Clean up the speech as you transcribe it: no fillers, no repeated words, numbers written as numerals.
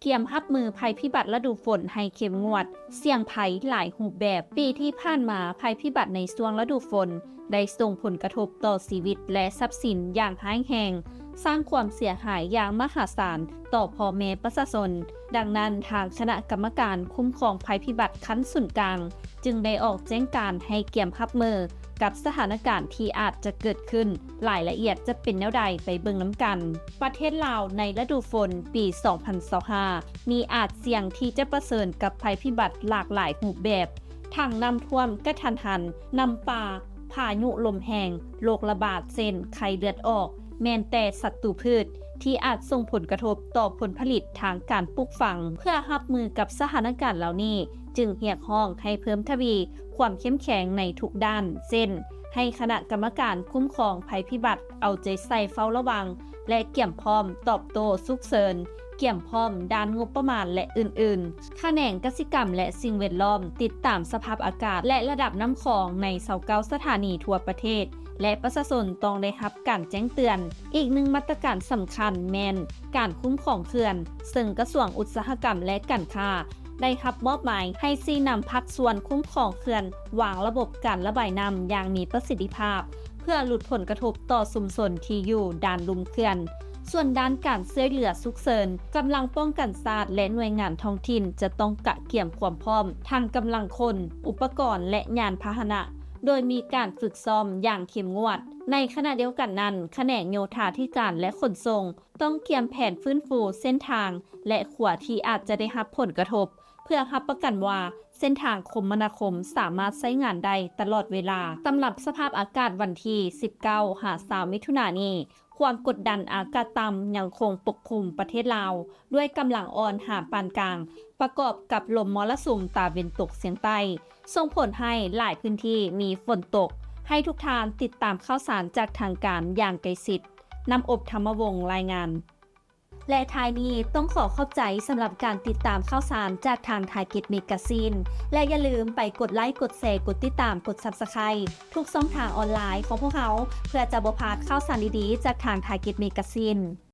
เกียมรับมือภัยพิบัติฤดูฝนให้เข้มงวดเสี่ยงภัยหลายรูปแบบปีที่ผ่านมาภัยพิบัติในช่วงฤดูฝนได้ส่งผลกระทบต่อชีวิตและทรัพย์สินอย่างร้ายแรงสร้างความเสียหายอย่างมหาศาลต่อพ่อแม่ประชาชนดังนั้นทางคณะกรรมการคุ้มครองภัยพิบัติขั้นสุดกลางจึงได้ออกแจ้งการให้เกียมรับมือกับสถานการณ์ที่อาจจะเกิดขึ้นรายละเอียดจะเป็นแนวใดไปเบิ่งน้ำกันประเทศลาวในฤดูฝนปี 2025 มีอาจเสี่ยงที่จะประเสริญกับภัยพิบัติหลากหลายรูปแบบทั้งน้ำท่วมกระทันหันน้ำป่าพายุลมแห้งโรคระบาดเช่นไข้เลือดออกแม้แต่ศัตรูพืชที่อาจส่งผลกระทบต่อผลผลิตทางการปลูกฝังเพื่อรับมือกับสถานการณ์เหล่านี้จึงเรียกร้องให้เพิ่มทวีความเข้มแข็งในทุกด้านเช่นให้คณะกรรมการคุ้มครองภัยพิบัติเอาใจใส่เฝ้าระวังและเกี่ยมพร้อมตอบโต้ฉุกเฉินเกี่ยมพร้อมด้านงบประมาณและอื่นๆแขนงกสิกรรมและสิ่งแวดล้อมติดตามสภาพอากาศและระดับน้ำคลองใน29สถานีทั่วประเทศและประชาชนต้องได้รับการแจ้งเตือนอีกหนึ่งมาตรการสำคัญแม่นการคุ้มครองเขื่อนซึ่งกระทรวงอุตสาหกรรมและการค้าได้รับมอบหมายให้ซีนำภาคส่วนคุ้มครองเขื่อนวางระบบการระบายน้ำอย่างมีประสิทธิภาพเพื่อลดผลกระทบต่อชุมชนที่อยู่ด้านลุ่มเขื่อนส่วนด้านการช่วยเหลือฉุกเฉินกำลังป้องกันศาสตร์และหน่วยงานท้องถิ่นจะต้องกะเกี่ยมความพร้อมทางกำลังคนอุปกรณ์และยานพาหนะโดยมีการฝึกซ้อมอย่างเข้มงวดในขณะเดียวกันนั้นแขนงโยธาธิการและขนส่งต้องเตรียมแผนฟื้นฟูเส้นทางและขัวที่อาจจะได้รับผลกระทบเพื่อรับประกันว่าเส้นทางคมนาคมสามารถใช้งานได้ตลอดเวลาสำหรับสภาพอากาศวันที่ 19-23 มิถุนายนนี้ความกดดันอากาศต่ำยังคงปกคลุมประเทศลาวด้วยกำลังอ่อนหาปานกลางประกอบกับลมมรสุมตะวันตกเฉียงใต้ส่งผลให้หลายพื้นที่มีฝนตกให้ทุกท่านติดตามข่าวสารจากทางการอย่างใกล้ชิดนำอบธรรมวงศ์รายงานและท้ายนี้ต้องขอขอบใจสำหรับการติดตามข่าวสารจากทางไทยกิจเมกาซีนและอย่าลืมไปกดไลค์กดแชร์กดติดตามกด Subscribe ทุกช่องทางออนไลน์ของพวกเขาเพื่อจะบ่พลาดข่าวสารดีๆจากทางไทยกิจเมกาซีน